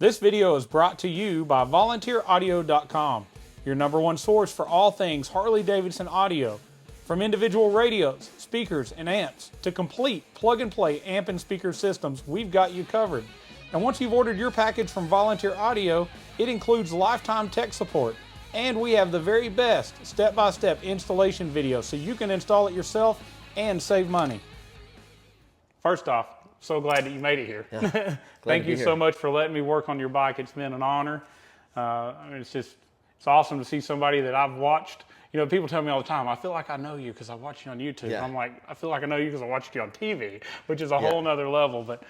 This video is brought to you by VolunteerAudio.com, your #1 source for all things Harley Davidson audio. From individual radios, speakers, and amps to complete plug-and-play amp and speaker systems, we've got you covered. And once you've ordered your package from Volunteer Audio, it includes lifetime tech support. And we have the very best step-by-step installation video so you can install it yourself and save money. First off, so glad that you made it here. Yeah, Thank you so much for letting me work on your bike. It's been an honor. I mean, it's awesome to see somebody that I've watched. You know, people tell me all the time, I feel like I know you because I watch you on YouTube. Yeah. I'm like, I feel like I know you because I watched you on TV, which is a whole nother level. But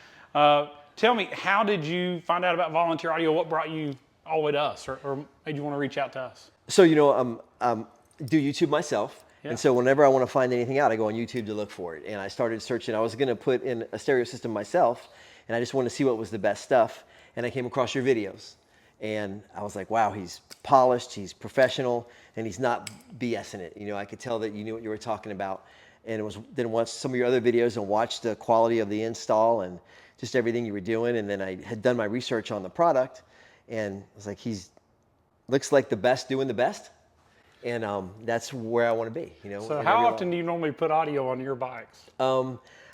tell me, how did you find out about Volunteer Audio? What brought you all the way to us, or made you want to reach out to us? So, you know, do YouTube myself. Yeah. And so whenever I want to find anything out, I go on YouTube to look for it. And I started searching. I was going to put in a stereo system myself, and I just wanted to see what was the best stuff. And I came across your videos. And I was like, wow, he's polished, he's professional, and he's not BSing it. You know, I could tell that you knew what you were talking about. And it was then watched some of your other videos and watched the quality of the install and just everything you were doing. And then I had done my research on the product, and I was like, looks like the best doing the best. And that's where I want to be, you know. So how often do you normally put audio on your bikes?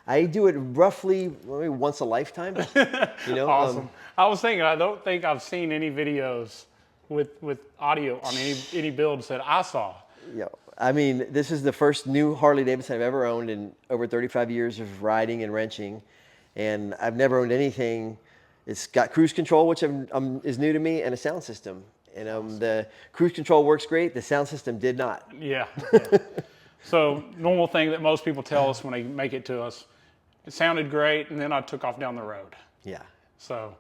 I do it roughly maybe once a lifetime. You know. Awesome. I was thinking, I don't think I've seen any videos with audio on any builds that I saw. Yeah, I mean, this is the first new Harley Davidson I've ever owned in over 35 years of riding and wrenching, and I've never owned anything. It's got cruise control, which is new to me, and a sound system. And the cruise control works great. The sound system did not. Yeah. So normal thing that most people tell us when they make it to us, it sounded great, and then I took off down the road. Yeah. So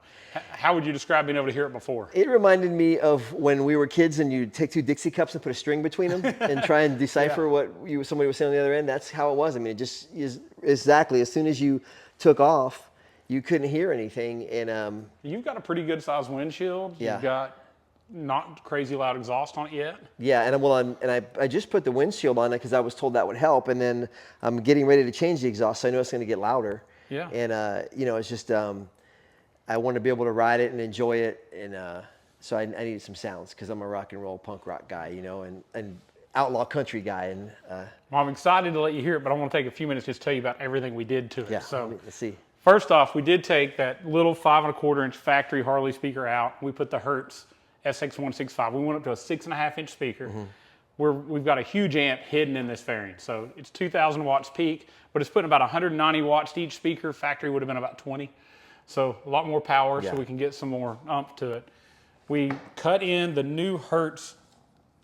how would you describe being able to hear it before? It reminded me of when we were kids and you'd take two Dixie cups and put a string between them and try and decipher what somebody was saying on the other end. That's how it was. I mean, it just is exactly as soon as you took off, you couldn't hear anything. And you've got a pretty good sized windshield. Yeah. You've got not crazy loud exhaust on it yet. Yeah, and I just put the windshield on it because I was told that would help, and then I'm getting ready to change the exhaust, so I know it's going to get louder. Yeah. And you know, it's just I want to be able to ride it and enjoy it, and so I needed some sounds because I'm a rock and roll punk rock guy, you know, and outlaw country guy. And well, I'm excited to let you hear it, but I want to take a few minutes just to tell you about everything we did to it. Yeah. So let's see. First off, we did take that little 5¼ inch factory Harley speaker out. We put the Hertz SX165. We went up to a 6.5 inch speaker. We've got a huge amp hidden in this variant. So it's 2,000 watts peak, but it's putting about 190 watts to each speaker. Factory would have been about 20. So a lot more power, so we can get some more oomph to it. We cut in the new Hertz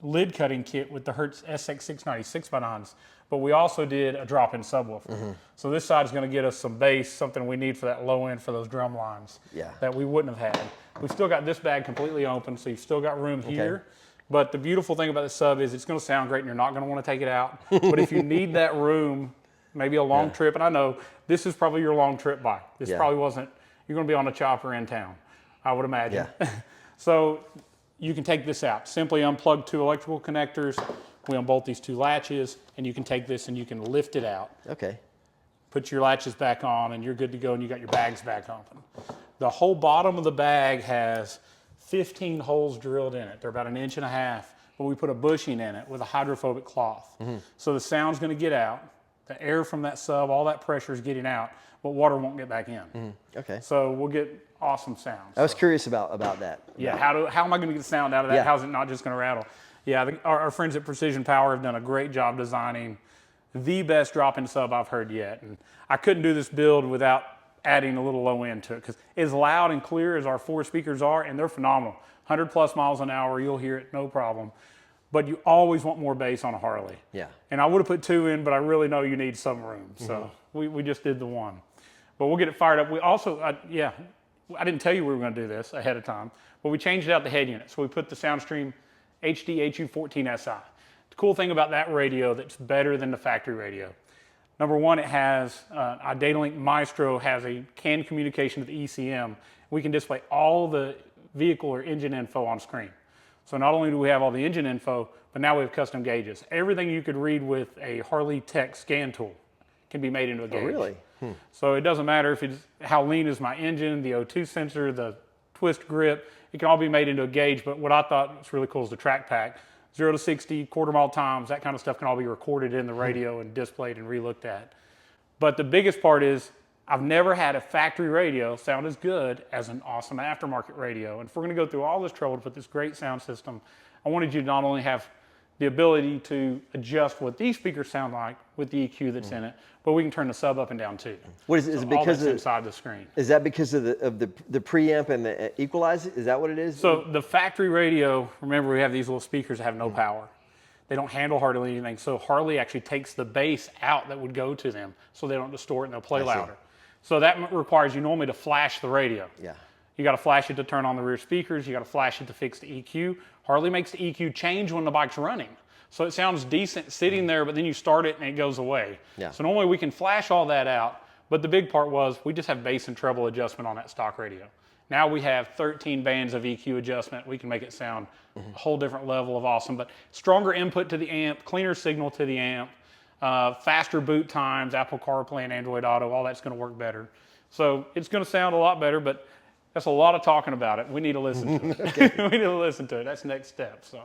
lid cutting kit with the Hertz SX690 6x9s, but we also did a drop-in subwoofer. So this side is going to get us some bass, something we need for that low end for those drum lines that we wouldn't have had. We've still got this bag completely open, so you've still got room here. But the beautiful thing about the sub is it's going to sound great and you're not going to want to take it out. But if you need that room, maybe a long trip, and I know this is probably your long trip bike. This probably wasn't, you're going to be on a chopper in town, I would imagine. So you can take this out. Simply unplug 2 electrical connectors. We unbolt these 2 latches, and you can take this and you can lift it out. Okay. Put your latches back on, and you're good to go, and you got your bags back open. The whole bottom of the bag has 15 holes drilled in it. They're about 1.5 inches, but we put a bushing in it with a hydrophobic cloth. So the sound's going to get out. The air from that sub, all that pressure is getting out, but water won't get back in. Okay. So we'll get awesome sound. I was curious about that. Yeah, how am I going to get the sound out of that? How's it not just going to rattle? Yeah, our friends at Precision Power have done a great job designing the best drop-in sub I've heard yet. And I couldn't do this build without adding a little low end to it, because as loud and clear as our 4 speakers are, and they're phenomenal, 100+ miles an hour, you'll hear it, no problem. But you always want more bass on a Harley. Yeah. And I would have put 2 in, but I really know you need some room. So we just did the 1. But we'll get it fired up. We also, I didn't tell you we were going to do this ahead of time, but we changed out the head unit. So we put the Soundstream HDHU.14Si. The cool thing about that radio that's better than the factory radio, number one, it has our Datalink Maestro has a CAN communication to the ECM. We can display all the vehicle or engine info on screen. So not only do we have all the engine info, but now we have custom gauges. Everything you could read with a Harley Tech scan tool can be made into a gauge. Oh, really? So it doesn't matter if it's how lean is my engine, the O2 sensor, the twist grip. It can all be made into a gauge, but what I thought was really cool is the track pack. 0 to 60, quarter-mile times, that kind of stuff can all be recorded in the radio and displayed and re-looked at. But the biggest part is I've never had a factory radio sound as good as an awesome aftermarket radio. And if we're going to go through all this trouble to put this great sound system, I wanted you to not only have the ability to adjust what these speakers sound like with the EQ that's in it, but we can turn the sub up and down too. What is it? Is it because of inside the screen? Is that because of the preamp and the equalizer? Is that what it is? So the factory radio, remember we have these little speakers that have no power. They don't handle hardly anything. So Harley actually takes the bass out that would go to them so they don't distort and they'll play louder. So that requires you normally to flash the radio. Yeah. You got to flash it to turn on the rear speakers. You got to flash it to fix the EQ. Harley makes the EQ change when the bike's running. So it sounds decent sitting there, but then you start it and it goes away. Yeah. So normally we can flash all that out, but the big part was we just have bass and treble adjustment on that stock radio. Now we have 13 bands of EQ adjustment. We can make it sound a whole different level of awesome, but stronger input to the amp, cleaner signal to the amp, faster boot times, Apple CarPlay and Android Auto, all that's going to work better. So it's going to sound a lot better, but that's a lot of talking about it. We need to listen to it. We need to listen to it. That's the next step. So.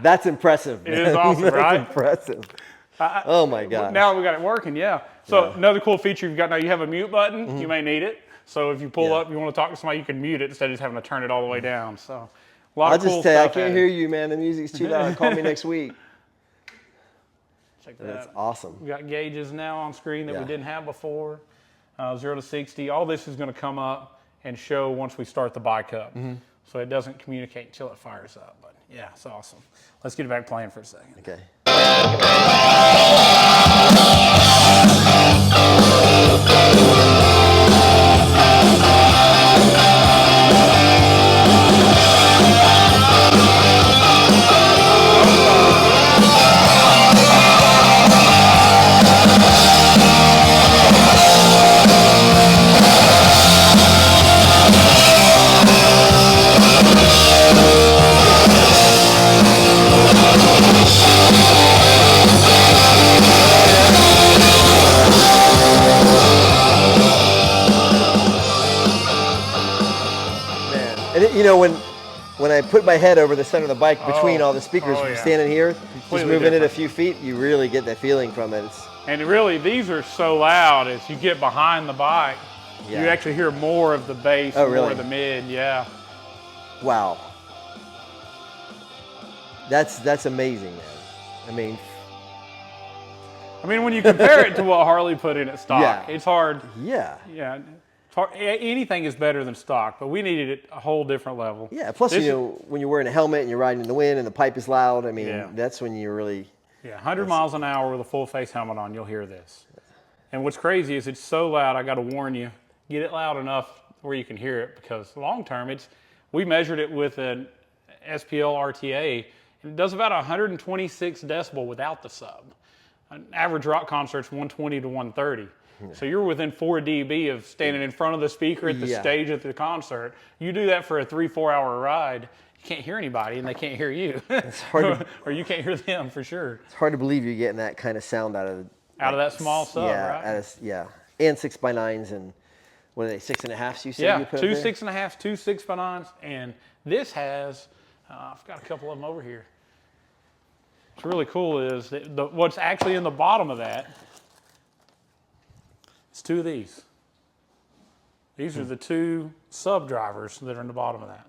That's impressive. It is awesome, right? That's impressive. Oh my God. Now we got it working, yeah. So another cool feature you've got now, you have a mute button. You may need it. So if you pull up, you want to talk to somebody, you can mute it instead of just having to turn it all the way down. So a lot of cool I'll just tell you, I stuff can't added. hear you, man. The music's too loud. Call me next week. Check that That's out. awesome. We got gauges now on screen that we Yeah. didn't have before. 0 to 60. All this is going to come up and show once we start the bike up. So it doesn't communicate until it fires up. But yeah, it's awesome. Let's get it back playing for a second. Okay. And it, you know, when I put my head over the center of the bike between all the speakers, from standing here, just moving it a few feet, you really get that feeling from it. And really, these are so loud as you get behind the bike, you actually hear more of the bass, more of the mid, Wow. That's amazing, man. I mean, when you compare it to what Harley put in at stock, it's hard. Yeah. Yeah. Anything is better than stock, but we needed it a whole different level. Yeah, plus, you know, when you're wearing a helmet and you're riding in the wind and the pipe is loud, I mean, that's when you really... Yeah, 100 miles an hour with a full face helmet on, you'll hear this. And what's crazy is it's so loud, I got to warn you, get it loud enough where you can hear it, because long term, we measured it with an SPL RTA, and it does about 126 decibel without the sub. An average rock concert's 120 to 130. So you're within 4 dB of standing in front of the speaker at the stage at the concert. You do that for a 3-4 hour ride, you can't hear anybody and they can't hear you. It's hard or you can't hear them for sure. It's hard to believe you're getting that kind of sound out of that small sub, right? And 6x9s and what are they, 6.5s you said? Yeah, you put 2 up there? 6.5s, 2 6x9s, and this has, I've got a couple of them over here. What's really cool is that what's actually in the bottom of that, it's 2 of these. These are the 2 sub drivers that are in the bottom of that.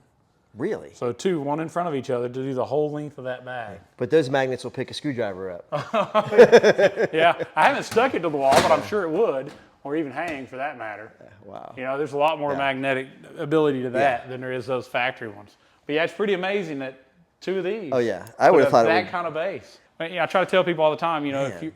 Really? So 2, one in front of each other to do the whole length of that bag. But those magnets will pick a screwdriver up. Yeah, I haven't stuck it to the wall, but I'm sure it would, or even hang for that matter. Wow. You know, there's a lot more magnetic ability to that than there is those factory ones. But yeah, it's pretty amazing that 2 of these. Oh yeah, I would have thought that kind of bass. I try to tell people all the time, Man. if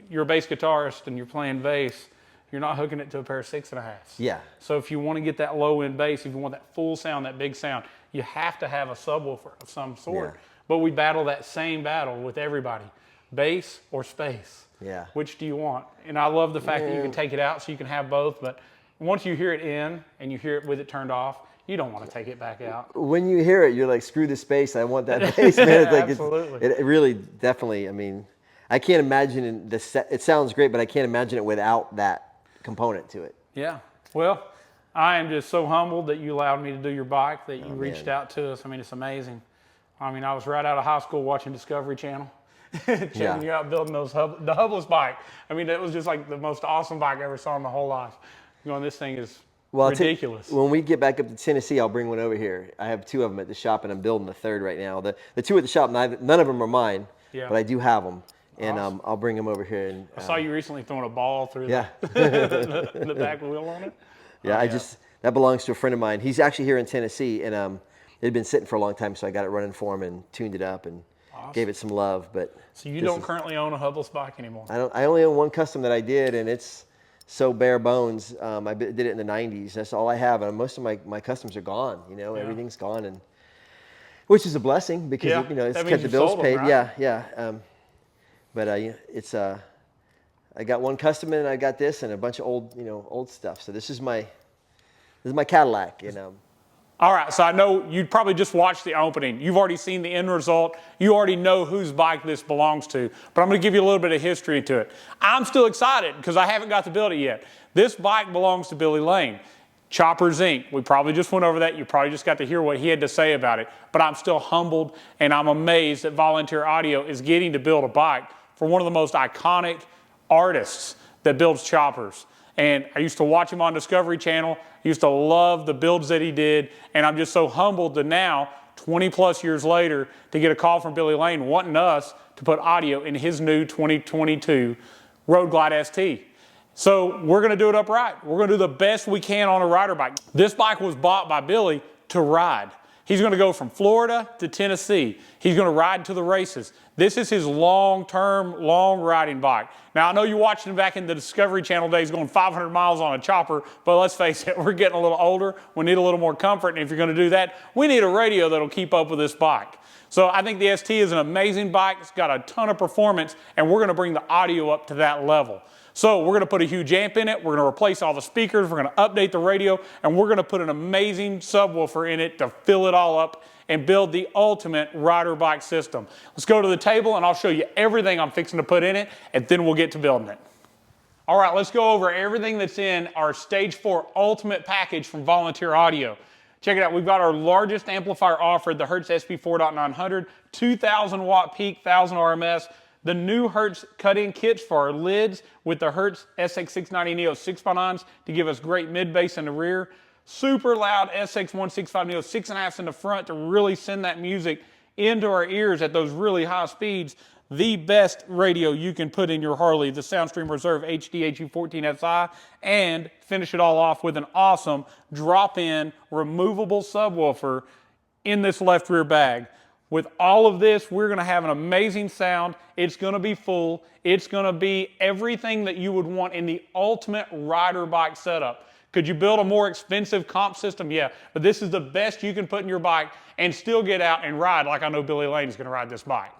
you're a bass guitarist and you're playing bass, you're not hooking it to a pair of 6.5s. Yeah. So if you want to get that low end bass, if you want that full sound, that big sound, you have to have a subwoofer of some sort. Yeah. But we battle that same battle with everybody. Bass or space. Yeah. Which do you want? And I love the fact that you can take it out so you can have both, but once you hear it in and you hear it with it turned off, you don't want to take it back out. When you hear it, you're like, screw the space, I want that bass, man. It's like, Absolutely. It really, definitely, I mean, I can't imagine it sounds great, but I can't imagine it without that component to it. Yeah. Well, I am just so humbled that you allowed me to do your bike, that you reached out to us. I mean, it's amazing. I mean, I was right out of high school watching Discovery Channel, checking you out building the hubless bike. I mean, it was just like the most awesome bike I ever saw in my whole life. This thing is ridiculous. When we get back up to Tennessee, I'll bring one over here. I have 2 of them at the shop, and I'm building the 3rd right now. The 2 at the shop, none of them are mine, but I do have them, and awesome. I'll bring them over here. And I saw you recently throwing a ball through the back wheel on it. Yeah, that belongs to a friend of mine. He's actually here in Tennessee, and it had been sitting for a long time, so I got it running for him and tuned it up and gave it some love. But so you don't currently own a hubless bike anymore? I only own one custom that I did, and it's so bare bones. I did it in the 90s. That's all I have, and most of my customs are gone. Everything's gone, and which is a blessing because it's kept the bills paid. Right? Yeah. But I got one custom, and I got this, and a bunch of old stuff. So this is my Cadillac, All right, so I know you probably just watched the opening. You've already seen the end result. You already know whose bike this belongs to, but I'm gonna give you a little bit of history to it. I'm still excited because I haven't got to build it yet. This bike belongs to Billy Lane. Choppers Inc. We probably just went over that. You probably just got to hear what he had to say about it, but I'm still humbled and I'm amazed that Volunteer Audio is getting to build a bike for one of the most iconic artists that builds choppers. And I used to watch him on Discovery Channel. I used to love the builds that he did. And I'm just so humbled to now, 20 plus years later, to get a call from Billy Lane wanting us to put audio in his new 2022 Road Glide ST. So we're gonna do it upright. We're gonna do the best we can on a rider bike. This bike was bought by Billy to ride. He's gonna go from Florida to Tennessee. He's gonna ride to the races. This is his long-term, long-riding bike. Now, I know you watched him back in the Discovery Channel days going 500 miles on a chopper, but let's face it, we're getting a little older. We need a little more comfort, and if you're gonna do that, we need a radio that'll keep up with this bike. So I think the ST is an amazing bike. It's got a ton of performance, and we're gonna bring the audio up to that level. So we're gonna put a huge amp in it, we're gonna replace all the speakers, we're gonna update the radio, and we're gonna put an amazing subwoofer in it to fill it all up and build the ultimate rider bike system. Let's go to the table and I'll show you everything I'm fixing to put in it, and then we'll get to building it. All right, let's go over everything that's in our Stage 4 Ultimate Package from Volunteer Audio. Check it out, we've got our largest amplifier offered, the Hertz SP4.900, 2,000 watt peak, 1,000 RMS. The new Hertz cut-in kits for our lids with the Hertz SX690Neo 6x9s to give us great mid-bass in the rear. Super loud SX165Neo 6.5s in the front to really send that music into our ears at those really high speeds. The best radio you can put in your Harley, the Soundstream Reserve HDHU.14Si, and finish it all off with an awesome drop-in removable subwoofer in this left rear bag. With all of this, we're gonna have an amazing sound. It's gonna be full. It's gonna be everything that you would want in the ultimate rider bike setup. Could you build a more expensive comp system? Yeah, but this is the best you can put in your bike and still get out and ride like I know Billy Lane is gonna ride this bike.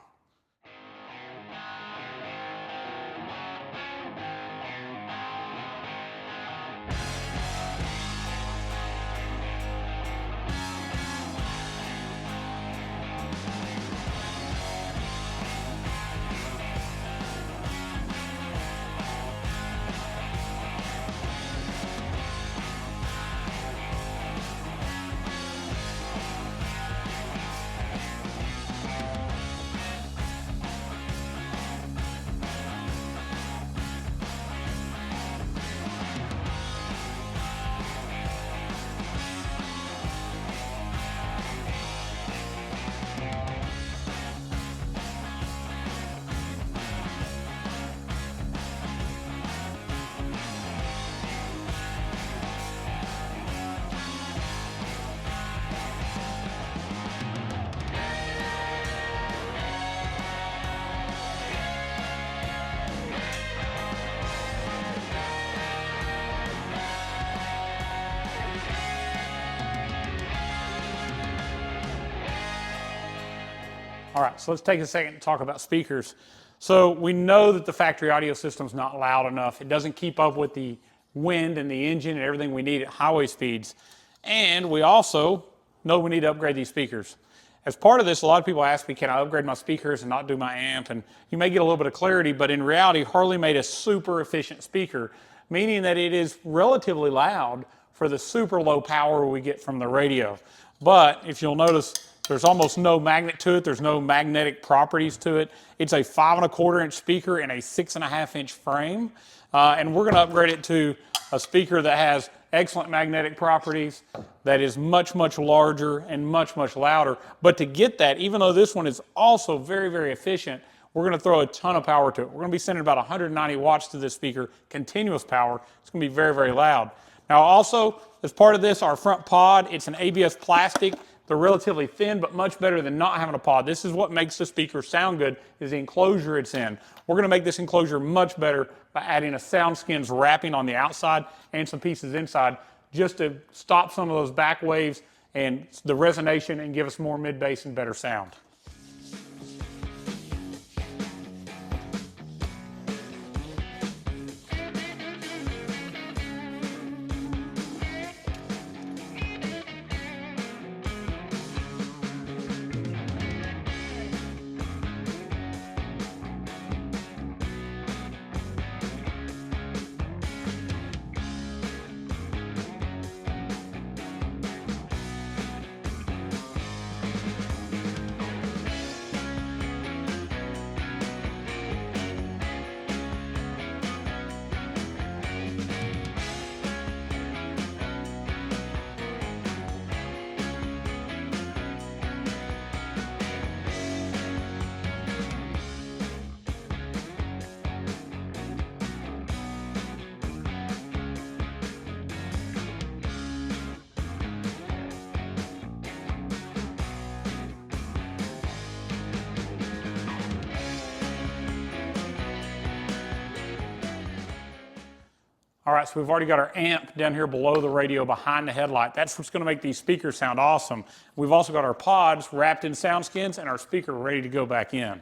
All right, so let's take a second to talk about speakers. So we know that the factory audio system's not loud enough. It doesn't keep up with the wind and the engine and everything we need at highway speeds. And we also know we need to upgrade these speakers. As part of this, a lot of people ask me, can I upgrade my speakers and not do my amp? And you may get a little bit of clarity, but in reality, Harley made a super efficient speaker, meaning that it is relatively loud for the super low power we get from the radio. But if you'll notice, there's almost no magnet to it. There's no magnetic properties to it. It's a 5¼ inch speaker and a 6½ inch frame. And we're going to upgrade it to a speaker that has excellent magnetic properties, that is much, much larger and much, much louder. But to get that, even though this one is also very, very efficient, we're going to throw a ton of power to it. We're going to be sending about 190 watts to this speaker, continuous power. It's going to be very, very loud. Now also, as part of this, our front pod, it's an ABS plastic. They're relatively thin, but much better than not having a pod. This is what makes the speaker sound good, is the enclosure it's in. We're going to make this enclosure much better by adding a SoundSkins wrapping on the outside and some pieces inside, just to stop some of those back waves and the resonation and give us more mid-bass and better sound. All right, so we've already got our amp down here below the radio behind the headlight. That's what's going to make these speakers sound awesome. We've also got our pods wrapped in SoundSkins and our speaker ready to go back in.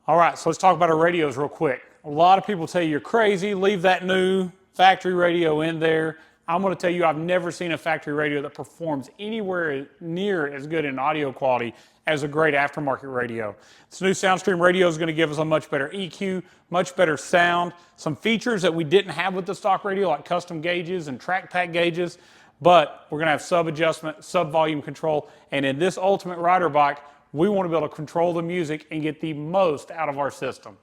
All right, so let's talk about our radios real quick. A lot of people tell you you're crazy, leave that new factory radio in there. I'm going to tell you I've never seen a factory radio that performs anywhere near as good in audio quality as a great aftermarket radio. This new Soundstream radio is going to give us a much better EQ, much better sound, some features that we didn't have with the stock radio like custom gauges and track pack gauges, but we're going to have sub adjustment, sub volume control, and in this ultimate rider bike, we want to be able to control the music and get the most out of our system.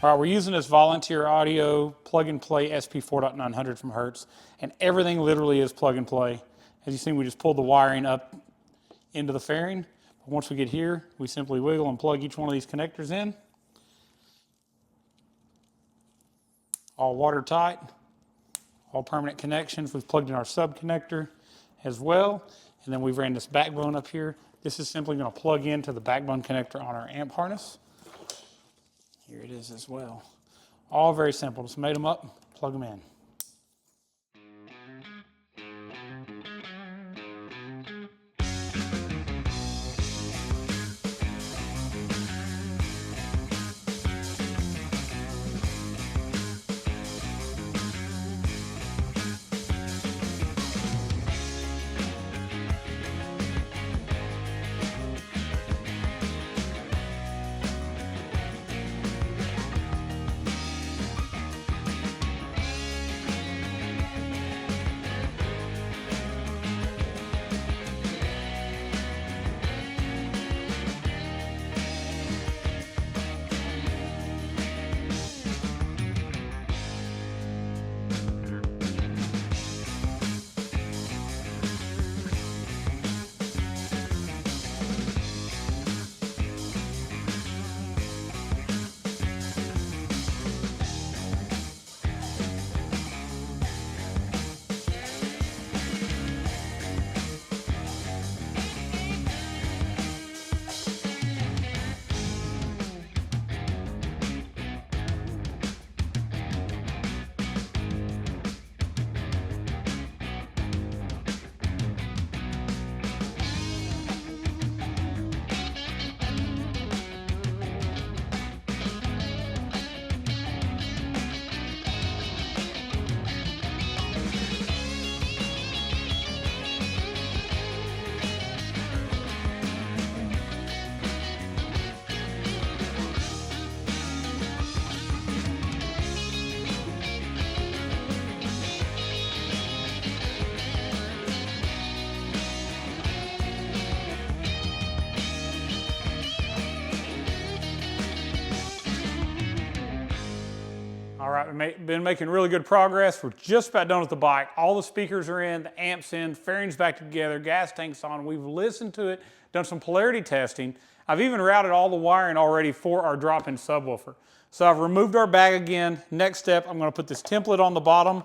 All right, we're using this Volunteer Audio plug-and-play SP4.900 from Hertz, and everything literally is plug-and-play. As you see, we just pulled the wiring up into the fairing. Once we get here, we simply wiggle and plug each one of these connectors in. All watertight, all permanent connections. We've plugged in our sub connector as well, and then we've ran this backbone up here. This is simply going to plug into the backbone connector on our amp harness. Here it is as well. All very simple. Just made them up, plug them in. All right, we've been making really good progress. We're just about done with the bike. All the speakers are in, the amp's in, fairings back together, gas tank's on. We've listened to it, done some polarity testing. I've even routed all the wiring already for our drop-in subwoofer. So I've removed our bag again. Next step, I'm gonna put this template on the bottom.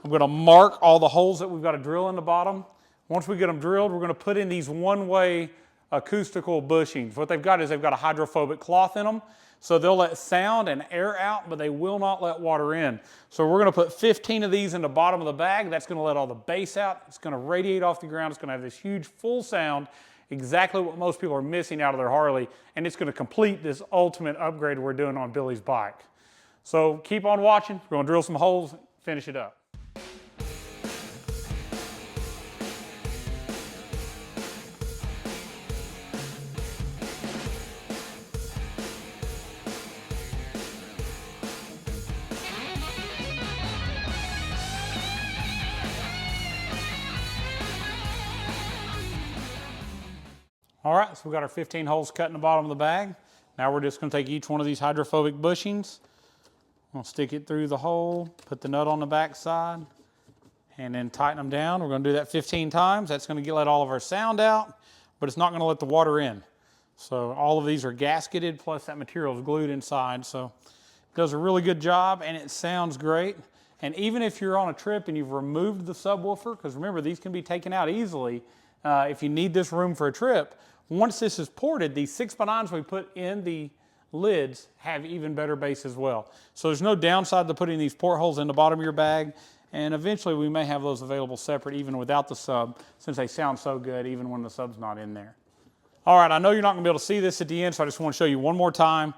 I'm gonna mark all the holes that we've got to drill in the bottom. Once we get them drilled, we're gonna put in these one-way acoustical bushings. What they've got is they've got a hydrophobic cloth in them. So they'll let sound and air out, but they will not let water in. So we're gonna put 15 of these in the bottom of the bag. That's gonna let all the bass out. It's gonna radiate off the ground. It's gonna have this huge full sound, exactly what most people are missing out of their Harley. And it's gonna complete this ultimate upgrade we're doing on Billy's bike. So keep on watching. We're gonna drill some holes, finish it up. All right, so we've got our 15 holes cut in the bottom of the bag. Now we're just gonna take each one of these hydrophobic bushings. We'll stick it through the hole, put the nut on the back side, and then tighten them down. We're gonna do that 15 times. That's gonna let all of our sound out, but it's not gonna let the water in. So all of these are gasketed, plus that material is glued inside. So it does a really good job, and it sounds great. And even if you're on a trip and you've removed the subwoofer, because remember, these can be taken out easily if you need this room for a trip. Once this is ported, these 6x9s we put in the lids have even better bass as well. So there's no downside to putting these portholes in the bottom of your bag, and eventually we may have those available separate even without the sub, since they sound so good even when the sub's not in there. All right, I know you're not gonna be able to see this at the end, so I just wanna show you one more time.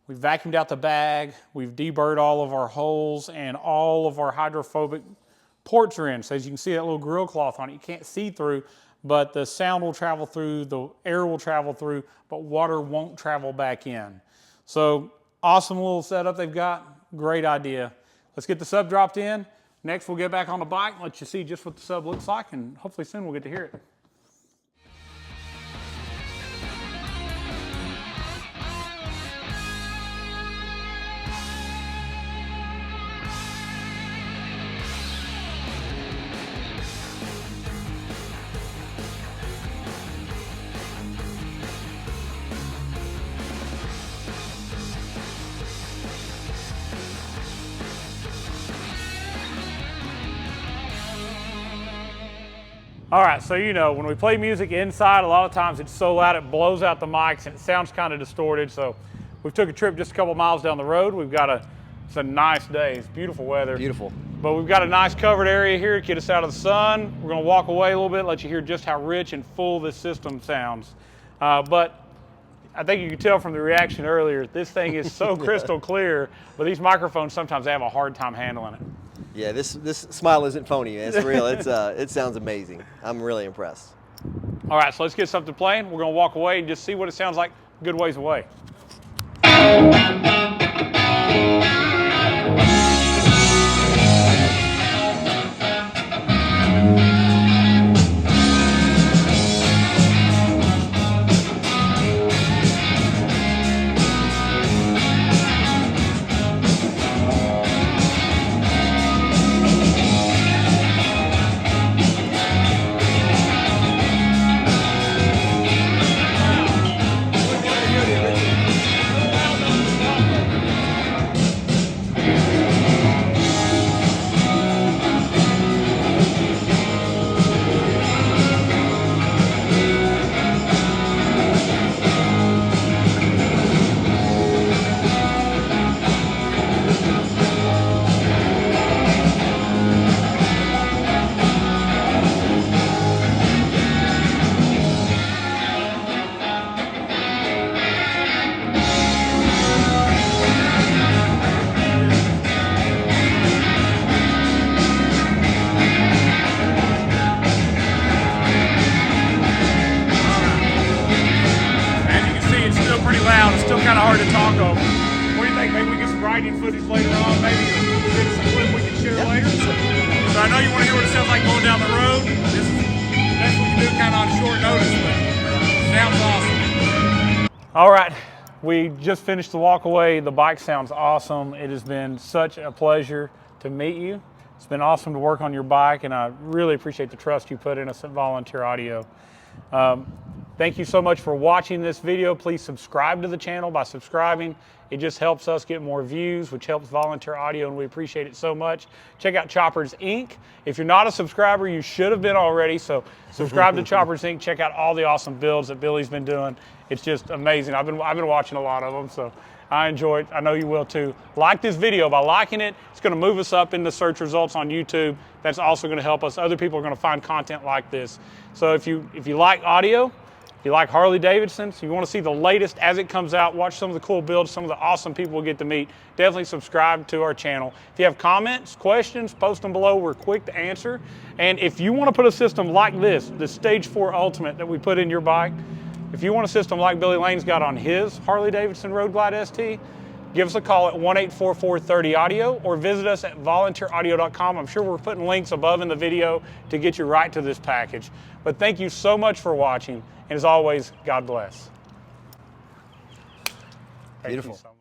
We've vacuumed out the bag, we've deburred all of our holes, and all of our hydrophobic ports are in. So as you can see that little grill cloth on it, you can't see through, but the sound will travel through, the air will travel through, but water won't travel back in. So awesome little setup they've got, great idea. Let's get the sub dropped in. Next we'll get back on the bike and let you see just what the sub looks like, and hopefully soon we'll get to hear it. All right, so you know, when we play music inside, a lot of times it's so loud it blows out the mics and it sounds kind of distorted. So we took a trip just a couple miles down the road. It's a nice day, it's beautiful weather. Beautiful. But we've got a nice covered area here to get us out of the sun. We're gonna walk away a little bit, let you hear just how rich and full this system sounds. But I think you could tell from the reaction earlier, this thing is so crystal clear, but these microphones sometimes they have a hard time handling it. Yeah, this smile isn't phony. It's real. It sounds amazing. I'm really impressed. All right, so let's get something playing. We're gonna walk away and just see what it sounds like a good ways away. Kind of hard to talk over. What do you think? Maybe we get some riding footage later on. Maybe get some clip we can share later. So I know you want to hear what it sounds like going down the road. That's what you do kind of on short notice, but it sounds awesome. All right, we just finished the walk away. The bike sounds awesome. It has been such a pleasure to meet you. It's been awesome to work on your bike, and I really appreciate the trust you put in us at Volunteer Audio. Thank you so much for watching this video. Please subscribe to the channel by subscribing. It just helps us get more views, which helps Volunteer Audio, and we appreciate it so much. Check out Choppers Inc. If you're not a subscriber, you should have been already, so subscribe to Choppers Inc. Check out all the awesome builds that Billy's been doing. It's just amazing. I've been watching a lot of them, so I enjoy it. I know you will too. Like this video. By liking it, it's going to move us up in the search results on YouTube. That's also going to help us. Other people are going to find content like this. So if you like audio, if you like Harley Davidson, so you want to see the latest as it comes out, watch some of the cool builds, some of the awesome people we'll get to meet, definitely subscribe to our channel. If you have comments, questions, post them below. We're quick to answer. And if you want to put a system like this, the Stage 4 Ultimate that we put in your bike, if you want a system like Billy Lane's got on his Harley Davidson Road Glide ST, give us a call at 1-844-30-AUDIO or visit us at volunteeraudio.com. I'm sure we're putting links above in the video to get you right to this package. But thank you so much for watching, and as always, God bless. Beautiful.